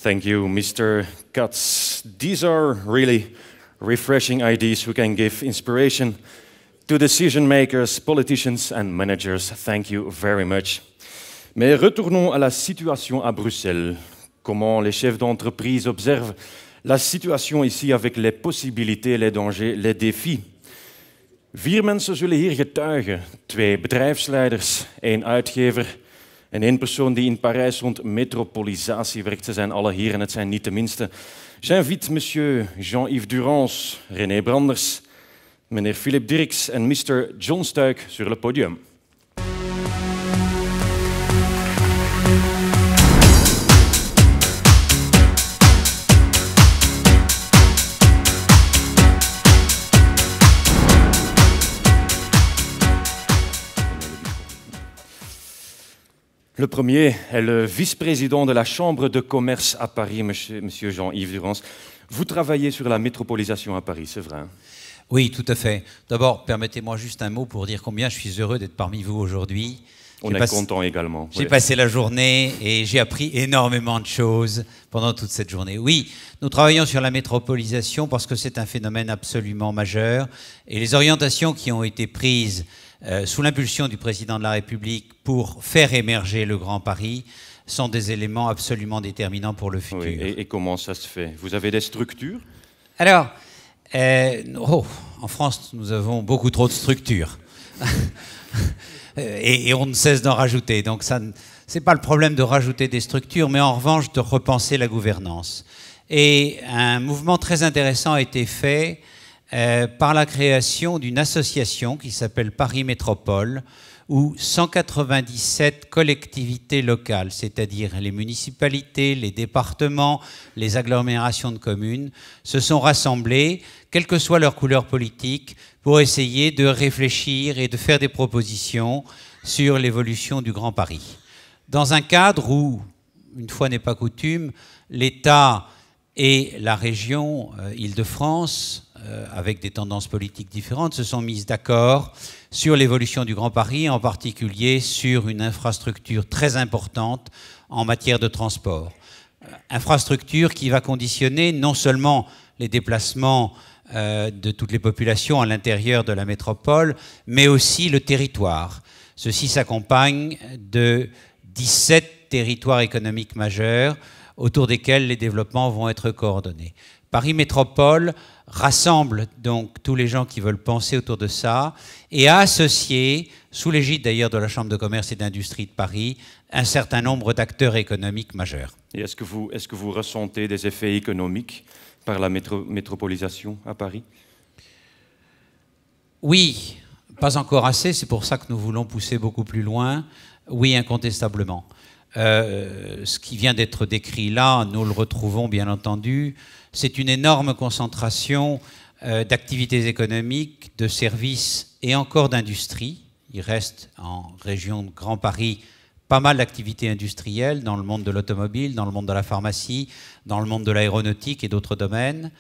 Thank you, Mr. Katz. These are really refreshing ideas who can give inspiration to decision makers, politicians and managers. Thank you very much. Mais retournons à la situation à Bruxelles. Comment les chefs d'entreprise observent la situation ici avec les possibilités, les dangers, les défis. 4 mensen zullen hier getuigen. 2 bedrijfsleiders, 1 uitgever en 1 persoon die in Parijs rond metropolisatie werkt. Ze zijn alle hier en het zijn niet de minste. J'invite monsieur Jean-Yves Durance, René Branders, meneer Philip Dirks en Mr. John Stuik sur le podium. Le premier est le vice-président de la Chambre de commerce à Paris, monsieur Jean-Yves Durance. Vous travaillez sur la métropolisation à Paris, c'est vrai? Oui, tout à fait. D'abord, permettez-moi juste un mot pour dire combien je suis heureux d'être parmi vous aujourd'hui. On est content également. J'ai passé la journée et j'ai appris énormément de choses pendant toute cette journée. Oui, nous travaillons sur la métropolisation parce que c'est un phénomène absolument majeur et les orientations qui ont été prises sous l'impulsion du président de la République pour faire émerger le Grand Paris sont des éléments absolument déterminants pour le futur. Oui, et comment ça se fait? Vous avez des structures? Alors, en France, nous avons beaucoup trop de structures. et on ne cesse d'en rajouter. Donc, ce n'est pas le problème de rajouter des structures, mais en revanche de repenser la gouvernance. Et un mouvement très intéressant a été fait par la création d'une association qui s'appelle Paris Métropole, où 197 collectivités locales, c'est-à-dire les municipalités, les départements, les agglomérations de communes, se sont rassemblées, quelle que soit leur couleur politique, pour essayer de réfléchir et de faire des propositions sur l'évolution du Grand Paris. Dans un cadre où, une fois n'est pas coutume, l'État et la région Île-de-France, avec des tendances politiques différentes, se sont mises d'accord sur l'évolution du Grand Paris, en particulier sur une infrastructure très importante en matière de transport. Infrastructure qui va conditionner non seulement les déplacements de toutes les populations à l'intérieur de la métropole, mais aussi le territoire. Ceci s'accompagne de 17 territoires économiques majeurs autour desquels les développements vont être coordonnés. Paris Métropole rassemble donc tous les gens qui veulent penser autour de ça et a associé, sous l'égide d'ailleurs de la Chambre de commerce et d'industrie de Paris, un certain nombre d'acteurs économiques majeurs. Et est-ce que vous ressentez des effets économiques par la métropolisation à Paris? Oui, pas encore assez, c'est pour ça que nous voulons pousser beaucoup plus loin. Oui, incontestablement. Ce qui vient d'être décrit là, nous le retrouvons bien entendu, c'est une énorme concentration d'activités économiques, de services et encore d'industrie. Il reste en région de Grand Paris pas mal d'activités industrielles dans le monde de l'automobile, dans le monde de la pharmacie, dans le monde de l'aéronautique et d'autres domaines.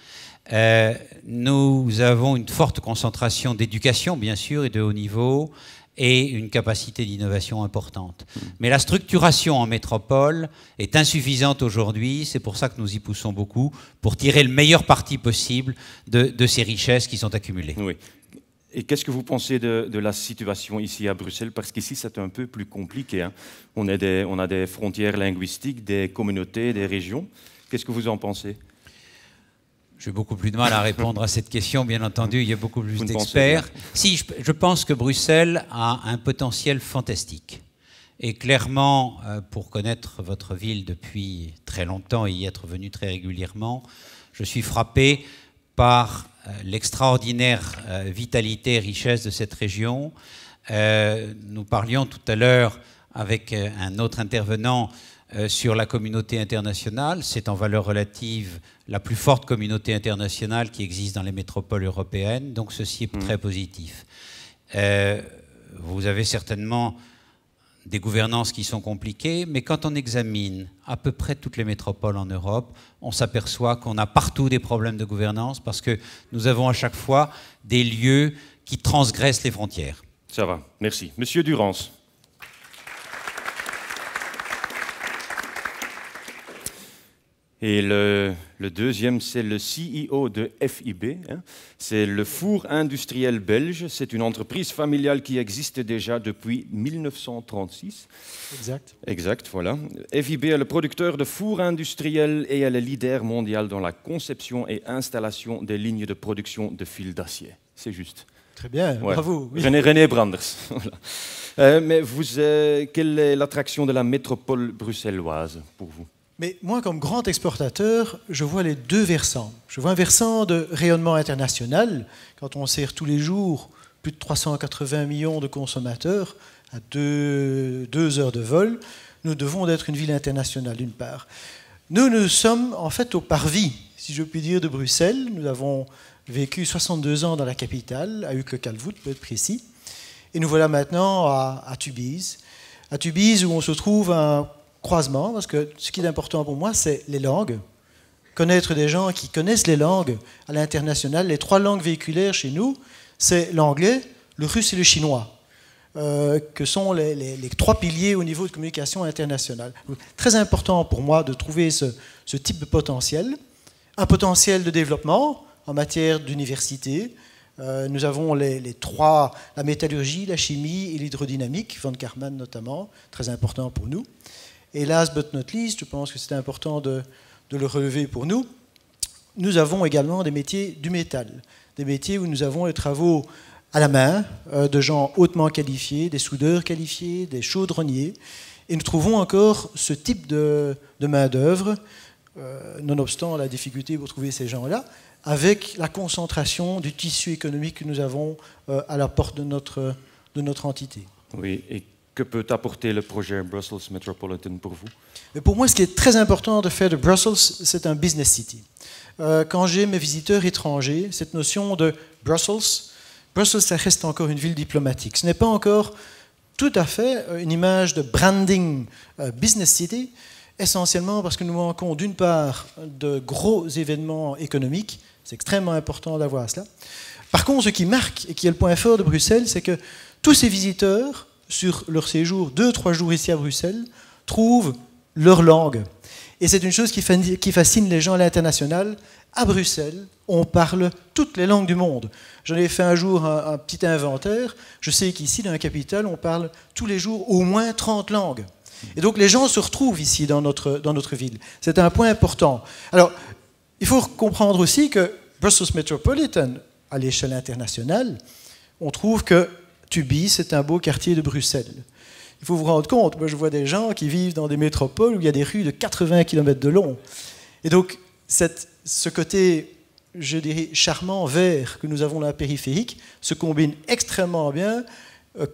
Nous avons une forte concentration d'éducation, bien sûr, et de haut niveau, et une capacité d'innovation importante. Mais la structuration en métropole est insuffisante aujourd'hui, c'est pour ça que nous y poussons beaucoup, pour tirer le meilleur parti possible de ces richesses qui sont accumulées. Oui. Et qu'est-ce que vous pensez de la situation ici à Bruxelles? Parce qu'ici, c'est un peu plus compliqué, hein. On a des frontières linguistiques, des communautés, des régions. Qu'est-ce que vous en pensez? J'ai beaucoup plus de mal à répondre à cette question, bien entendu, il y a beaucoup plus d'experts. Si, je pense que Bruxelles a un potentiel fantastique. Et clairement, pour connaître votre ville depuis très longtemps et y être venu très régulièrement, je suis frappé par l'extraordinaire vitalité et richesse de cette région. Nous parlions tout à l'heure avec un autre intervenant sur la communauté internationale. C'est en valeur relative la plus forte communauté internationale qui existe dans les métropoles européennes, donc ceci est très positif. Vous avez certainement des gouvernances qui sont compliquées, mais quand on examine à peu près toutes les métropoles en Europe, on s'aperçoit qu'on a partout des problèmes de gouvernance parce que nous avons à chaque fois des lieux qui transgressent les frontières. Ça va, merci. Monsieur Durance. Et le deuxième, c'est le CEO de FIB. Hein. C'est le four industriel belge. C'est une entreprise familiale qui existe déjà depuis 1936. Exact. Exact, voilà. FIB est le producteur de fours industriels et est le leader mondial dans la conception et installation des lignes de production de fils d'acier. C'est juste. Très bien, Ouais. bravo. Oui. René Branders. Voilà. Mais quelle est l'attraction de la métropole bruxelloise pour vous? Mais moi, comme grand exportateur, je vois les deux versants. Je vois un versant de rayonnement international, quand on sert tous les jours plus de 380 millions de consommateurs à 2 heures de vol. Nous devons être une ville internationale, d'une part. Nous sommes en fait au parvis, si je puis dire, de Bruxelles. Nous avons vécu 62 ans dans la capitale, à Uccle-Calvoute, pour être précis. Et nous voilà maintenant à Tubize. À Tubize, où on se trouve un croisement, parce que ce qui est important pour moi, c'est les langues. Connaître des gens qui connaissent les langues à l'international. Les 3 langues véhiculaires chez nous, c'est l'anglais, le russe et le chinois, que sont les 3 piliers au niveau de communication internationale. Donc, très important pour moi de trouver ce type de potentiel. Un potentiel de développement en matière d'université. Nous avons les 3, la métallurgie, la chimie et l'hydrodynamique, Van Karman notamment, très important pour nous. Et last but not least, je pense que c'est important de le relever pour nous, nous avons également des métiers du métal, des métiers où nous avons les travaux à la main de gens hautement qualifiés, des soudeurs qualifiés, des chaudronniers, et nous trouvons encore ce type de main-d'œuvre, nonobstant la difficulté pour trouver ces gens-là, avec la concentration du tissu économique que nous avons à la porte de notre entité. Oui, et que peut apporter le projet Brussels Metropolitan pour vous? Mais pour moi, ce qui est très important de faire de Brussels, c'est un business city. Quand j'ai mes visiteurs étrangers, cette notion de Brussels, ça reste encore une ville diplomatique. Ce n'est pas encore tout à fait une image de branding business city, essentiellement parce que nous manquons d'une part de gros événements économiques. C'est extrêmement important d'avoir cela. Par contre, ce qui marque et qui est le point fort de Bruxelles, c'est que tous ces visiteurs, sur leur séjour, 2-3 jours ici à Bruxelles, trouvent leur langue. Et c'est une chose qui fascine les gens à l'international. À Bruxelles, on parle toutes les langues du monde. J'en ai fait un jour un petit inventaire. Je sais qu'ici, dans la capitale, on parle tous les jours au moins 30 langues. Et donc les gens se retrouvent ici dans notre ville. C'est un point important. Alors, il faut comprendre aussi que Brussels Metropolitan, à l'échelle internationale, on trouve que Tubize, c'est un beau quartier de Bruxelles. Il faut vous rendre compte, moi je vois des gens qui vivent dans des métropoles où il y a des rues de 80 km de long. Et donc, ce côté, je dirais, charmant, vert que nous avons dans la périphérique se combine extrêmement bien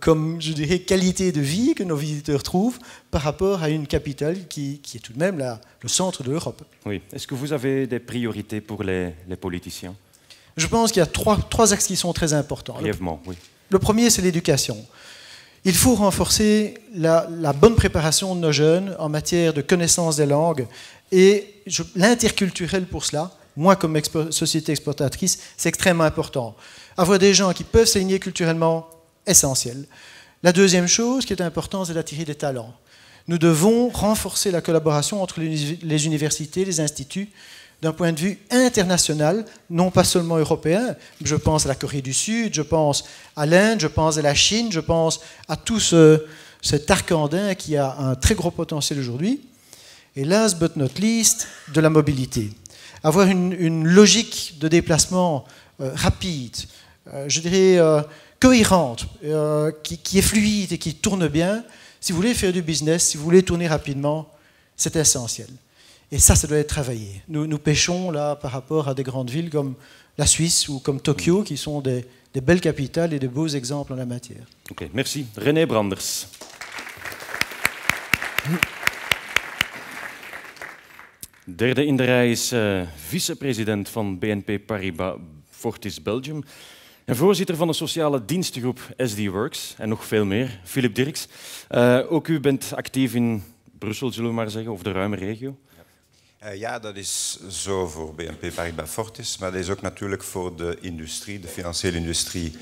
comme, je dirais, qualité de vie que nos visiteurs trouvent par rapport à une capitale qui est tout de même le centre de l'Europe. Oui. Est-ce que vous avez des priorités pour les politiciens? Je pense qu'il y a trois axes qui sont très importants. Brièvement, oui. Le premier, c'est l'éducation. Il faut renforcer la bonne préparation de nos jeunes en matière de connaissance des langues et l'interculturel pour cela. Moi, comme société exportatrice, c'est extrêmement important. Avoir des gens qui peuvent s'aligner culturellement, essentiel. La deuxième chose qui est importante, c'est d'attirer des talents. Nous devons renforcer la collaboration entre les universités, les instituts, d'un point de vue international, non pas seulement européen. Je pense à la Corée du Sud, je pense à l'Inde, je pense à la Chine, je pense à tout cet arc andin qui a un très gros potentiel aujourd'hui. Et last but not least, de la mobilité. Avoir une logique de déplacement rapide, je dirais cohérente, qui est fluide et qui tourne bien. Si vous voulez faire du business, si vous voulez tourner rapidement, c'est essentiel. Et ça doit être travaillé. Nous pêchons là par rapport à des grandes villes comme la Suisse ou comme Tokyo, qui sont des belles capitales et de beaux exemples en la matière. Ok, merci. René Branders. Derde in de rij is vicepresident van BNP Paribas Fortis Belgium en voorzitter van de sociale dienstengroep SD Works en nog veel meer, Philip Dirks. Ook u bent actief in Brussel, zullen we maar zeggen, of de ruime regio. Ja, dat is zo voor BNP Paribas Fortis, maar dat is ook natuurlijk voor de industrie, de financiële industrie.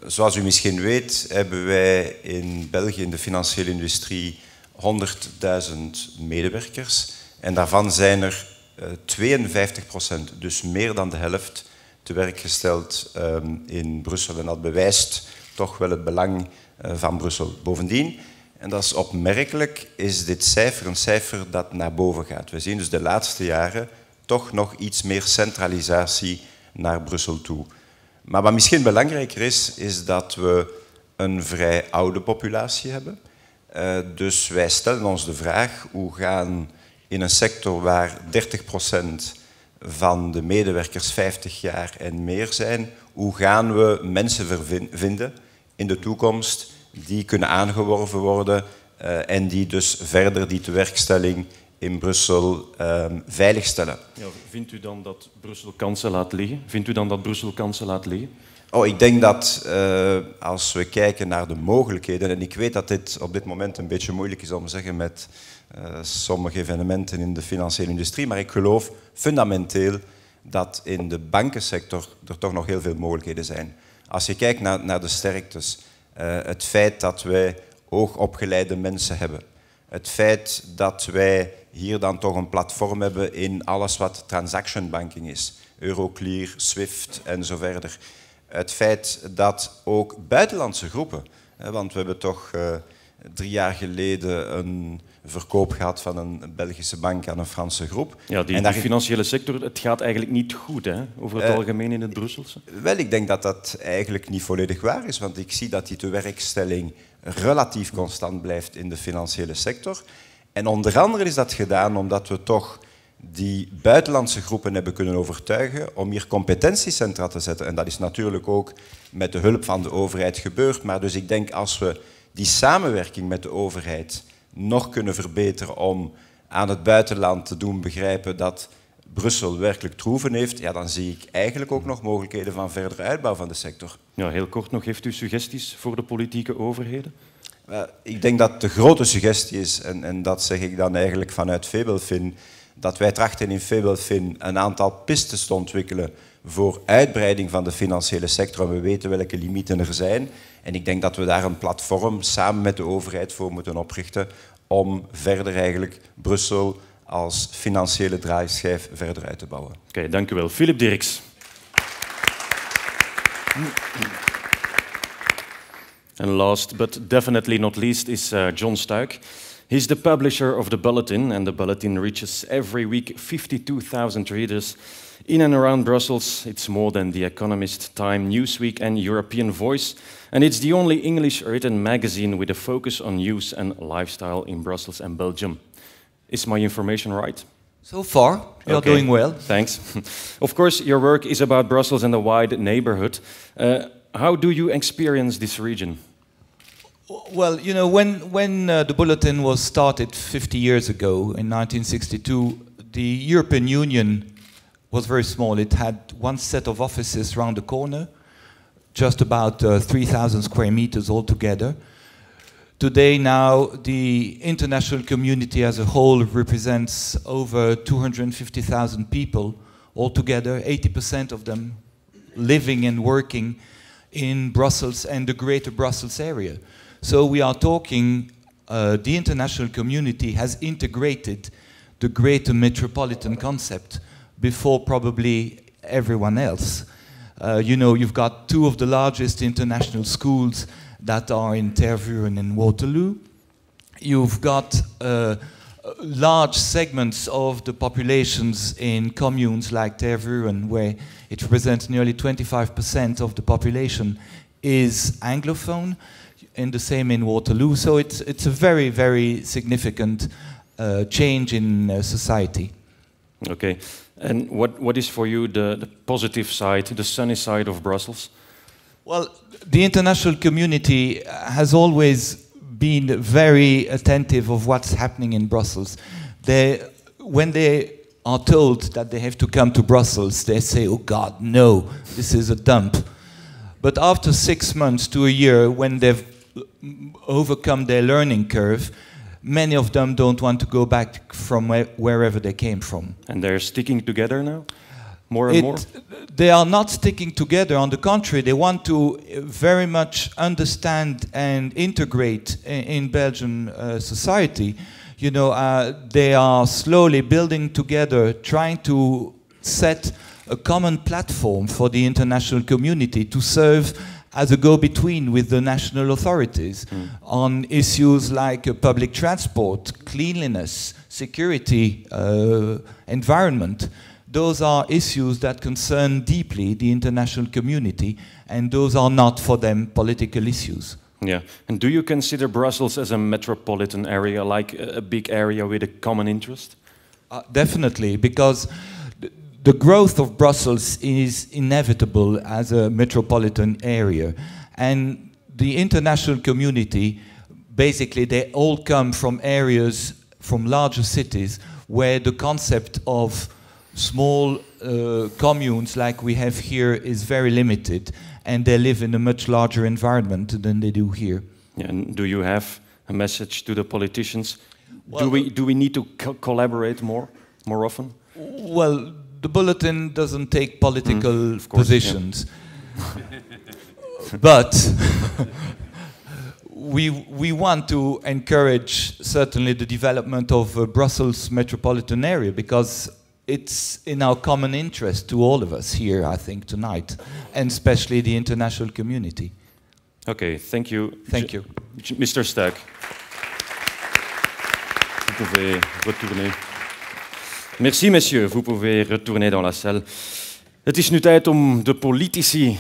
Zoals u misschien weet, hebben wij in België in de financiële industrie 100.000 medewerkers. En daarvan zijn er 52%, dus meer dan de helft, te werk gesteld in Brussel. En dat bewijst toch wel het belang van Brussel. Bovendien, en dat is opmerkelijk, is dit cijfer een cijfer dat naar boven gaat. We zien dus de laatste jaren toch nog iets meer centralisatie naar Brussel toe. Maar wat misschien belangrijker is, is dat we een vrij oude populatie hebben. Dus wij stellen ons de vraag, hoe gaan in een sector waar 30% van de medewerkers 50 jaar en meer zijn, hoe gaan we mensen vinden in de toekomst die kunnen aangeworven worden en die dus verder die tewerkstelling in Brussel veiligstellen. Ja, vindt u dan dat Brussel kansen laat liggen? Vindt u dan dat Brussel kansen laat liggen? Oh, ik denk dat als we kijken naar de mogelijkheden, en ik weet dat dit op dit moment een beetje moeilijk is om te zeggen met sommige evenementen in de financiële industrie, maar ik geloof fundamenteel dat in de bankensector er toch nog heel veel mogelijkheden zijn. Als je kijkt naar de sterktes, het feit dat wij hoogopgeleide mensen hebben, het feit dat wij hier dan toch een platform hebben in alles wat transaction banking is, Euroclear, SWIFT en zo verder. Het feit dat ook buitenlandse groepen, want we hebben toch 3 jaar geleden een verkoop gehad van een Belgische bank aan een Franse groep. Ja, die financiële sector, het gaat eigenlijk niet goed, hè, over het algemeen in het Brusselse. Wel, ik denk dat dat eigenlijk niet volledig waar is, want ik zie dat die tewerkstelling relatief constant blijft in de financiële sector. En onder andere is dat gedaan omdat we toch die buitenlandse groepen hebben kunnen overtuigen om hier competentiecentra te zetten. En dat is natuurlijk ook met de hulp van de overheid gebeurd. Maar dus ik denk als we die samenwerking met de overheid nog kunnen verbeteren om aan het buitenland te doen begrijpen dat Brussel werkelijk troeven heeft, ja, dan zie ik eigenlijk ook nog mogelijkheden van verdere uitbouw van de sector. Ja, heel kort nog, heeft u suggesties voor de politieke overheden? Ik denk dat de grote suggestie is, en dat zeg ik dan eigenlijk vanuit Febelfin, dat wij trachten in Febelfin een aantal pistes te ontwikkelen voor uitbreiding van de financiële sector. En we weten welke limieten er zijn. En ik denk dat we daar een platform samen met de overheid voor moeten oprichten om verder eigenlijk Brussel als financiële draaischijf verder uit te bouwen. Oké, dank u wel. Philip Dirks. And last but definitely not least is John Stuik. He's the publisher of The Bulletin, and The Bulletin reaches every week 52,000 readers in and around Brussels. It's more than The Economist, Time, Newsweek and European Voice, and it's the only English-written magazine with a focus on news and lifestyle in Brussels and Belgium. Is my information right? So far, you're doing well. Thanks. Of course, your work is about Brussels and the wide neighborhood. How do you experience this region? Well, you know, when the Bulletin was started 50 years ago, in 1962, the European Union was very small. It had one set of offices around the corner, just about 3,000 square meters altogether. Today now, the international community as a whole represents over 250,000 people altogether, 80% of them living and working in Brussels and the greater Brussels area. So we are talking, the international community has integrated the greater metropolitan concept before probably everyone else. You know, you've got 2 of the largest international schools that are in Tervuren and Waterloo. You've got large segments of the populations in communes like Tervuren, where it represents nearly 25% of the population is Anglophone, and the same in Waterloo. So it's a very, very significant change in society. Okay. And what is for you the positive side, the sunny side of Brussels? Well, the international community has always been very attentive of what's happening in Brussels. When they are told that they have to come to Brussels, they say, oh God, no, this is a dump. But after 6 months to a year, when they've overcome their learning curve, many of them don't want to go back from wherever they came from. And they're sticking together now? More and more? They are not sticking together. On the contrary, they want to very much understand and integrate in Belgian society. You know, they are slowly building together, trying to set a common platform for the international community to serve as a go-between with the national authorities on issues like public transport, cleanliness, security, environment. Those are issues that concern deeply the international community, and those are not for them political issues. Yeah, and do you consider Brussels as a metropolitan area, like a big area with a common interest? Definitely, because the growth of Brussels is inevitable as a metropolitan area. And the international community, basically they all come from areas, from larger cities, where the concept of small communes like we have here is very limited, and they live in a much larger environment than they do here. Yeah, and do you have a message to the politicians? Well, do we need to collaborate more often? Well, the bulletin doesn't take political positions, but we want to encourage certainly the development of Brussels metropolitan area, because it's in our common interest to all of us here, I think, tonight, and especially the international community. Okay, thank you. Thank you. Mr. Stuck. Vous pouvez retourner. Merci, messieurs. Vous pouvez retourner dans la salle. Het is nu tijd om de politici